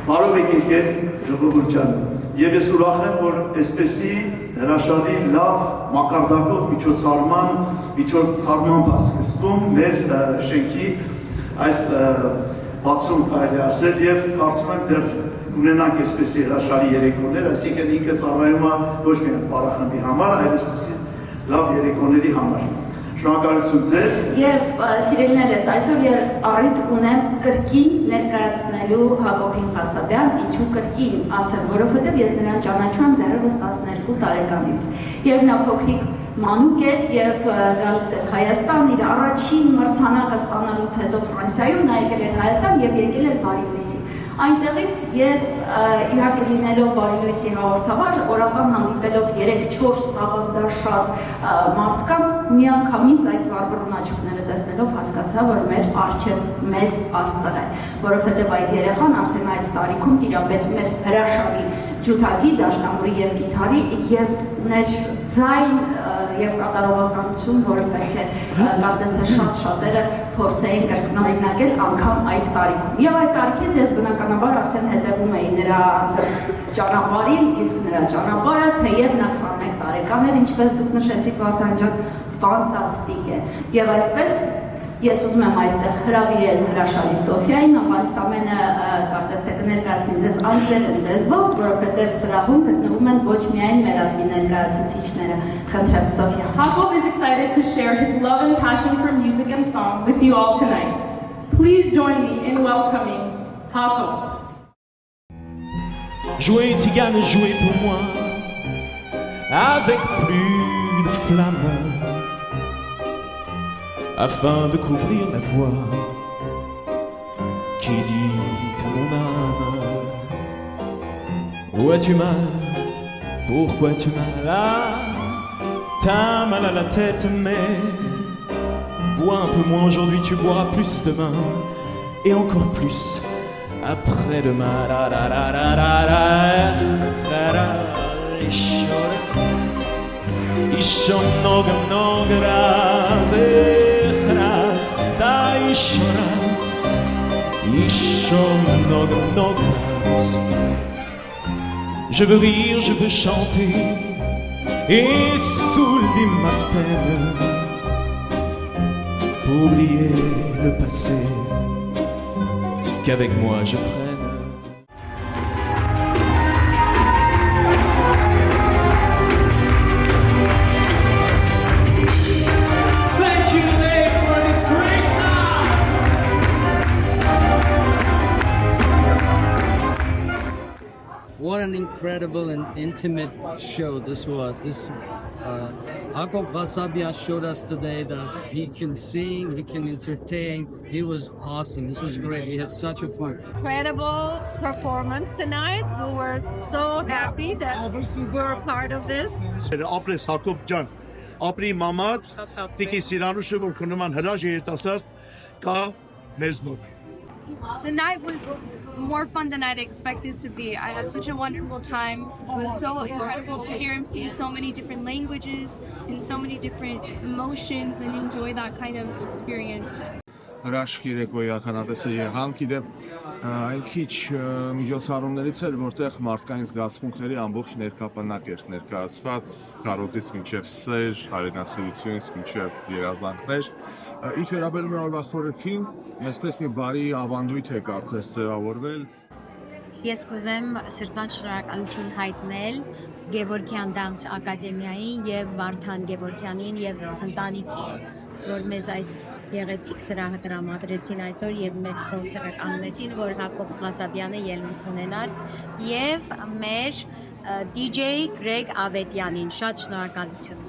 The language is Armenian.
Բարով եք եկել ժողովուրդ ջան, եւ ես ուրախ եմ, որ այսպեսի հրաշալի լավ մակարդակով միջոցառման բացկացում մեր շենքի այս բացում կարելի ասել եւ կարծում եմ դեռ ունենանք այսպեսի հրաշալի երեկոներ, այսինքն ինքը ծառայում է ոչ միայն պարախմբի համար, այլ այսպեսի լավ երեկոների համար։ Շնորհակալություն ձեզ։ Եվ սիրելիներս, այսօր առիթ ունեմ կրկին ներկայացնելու Հակոբին Ղասաբյան, ինչու կրկին ասեմ, որովհետև ես նրան ճանաչում եմ դեռևս 12 տարեկանից։ Եվ նա փոքրիկ մանուկ էր եւ գալիս էր Հայաստան, իր առաջին մրցանակը ստանալուց հետո Ֆրանսիայում նա եկել էր Հայաստան եւ եկել էր Բարի լույսի։ Այնտեղից ես իհարկե լինելով Բարի լույսի հաղորդավար, օրական հանդիպելով 3-4 տաղանդաշատ մարդկանց, միանգամից այդ վառվռուն աչքները տեսնելով հասկացա, որ մեր առջև մեծ աստղ է, որովհետև այդ երեխան արդեն այդ տարիքում տիրապետում էր հրաշալի ջութակի, դաշնամուրի եւ կիթարի եւ ներ ձայն եւ կատարողականություն, որը պետք է կարծես թե շատ-շատերը փորձեին կրկնօրինակել անգամ այդ տարիքում։ Եվ այդ տարիքից ես բնականաբար արդեն հետևում էի նրա անցած ճանապարհին, իսկ նրա ճանապարհը թեև նա 21 տարեկան էր, ինչպես դուք նշեցիք Վարդան ջան, ֆանտաստիկ է։ Եվ այսպես ես ուզում եմ այստեղ հրավիրել հրաշալի Սոֆիային, ով այս ամենը կարծես թե կներկայացնի ձեզ անգլերեն լեզվով, որովհետև սրահում գտնվում են ոչ միայն մեր ազգի ներկայացուցիչները։ Խնդրեմ Սոֆիա։ Jacob is excited to share his love and passion for music and song with you all tonight. Please join me in welcoming Jacob. Jouez tigane, jouez pour moi avec plus de flamme, afin de couvrir la voix qui dit à mon âme: où as-tu mal? Pourquoi tu mal? T'as mal à la tête, mais bois un peu moins aujourd'hui, tu boiras plus demain, et encore plus après-demain. Je veux rire, je veux chanter et soulever ma peine pour oublier le passé qu'avec moi je traîne. What an incredible and intimate show this was. Jacob Ghasabyan showed us today that he can sing, he can entertain. He was awesome. This was great. We had such a fun. Incredible performance tonight. We were so happy that we were a part of this. Ապրես Հակոբ ջան, ապրի մամադ, տիկի Սիրանուշը, որ քննման հրաժ երիտասարդ կա մեզ մոտ։ The night was more fun than I'd expected to be. I had such a wonderful time. It was so incredible to hear him sing so many different languages and so many different emotions and enjoy that kind of experience. Հրաշքի երեկոյի ականատեսը եղանք, իդեպ այն քիչ միջոցառումներից էր, որտեղ մարդկային զգացմունքների ամբողջ ներկապանակ էր ներկայացված, կարոտից մինչև սեր, հայրենասիրությունից մինչև երազանքներ։ Ինչ վերաբերում է օրվա խորհրդին, այսպես մի բարի ավանդույթ է կարծես ձևավորվել։ Ես կուզեմ սրտան շնորհակալություն հայտնել Գևորգյան դանս ակադեմիային եւ Վարդան Գևորգյանին եւ ընտանիքին, որ մեզ այս գեղեցիկ սրահը տրամադրեցին այսօր եւ մեր կոնսերտը կանոնեցին, որ Հակոբ Ղասաբյանը ելույթ ունենար եւ մեր DJ Գրեգ Ավետյանին շատ շնորհակալություն։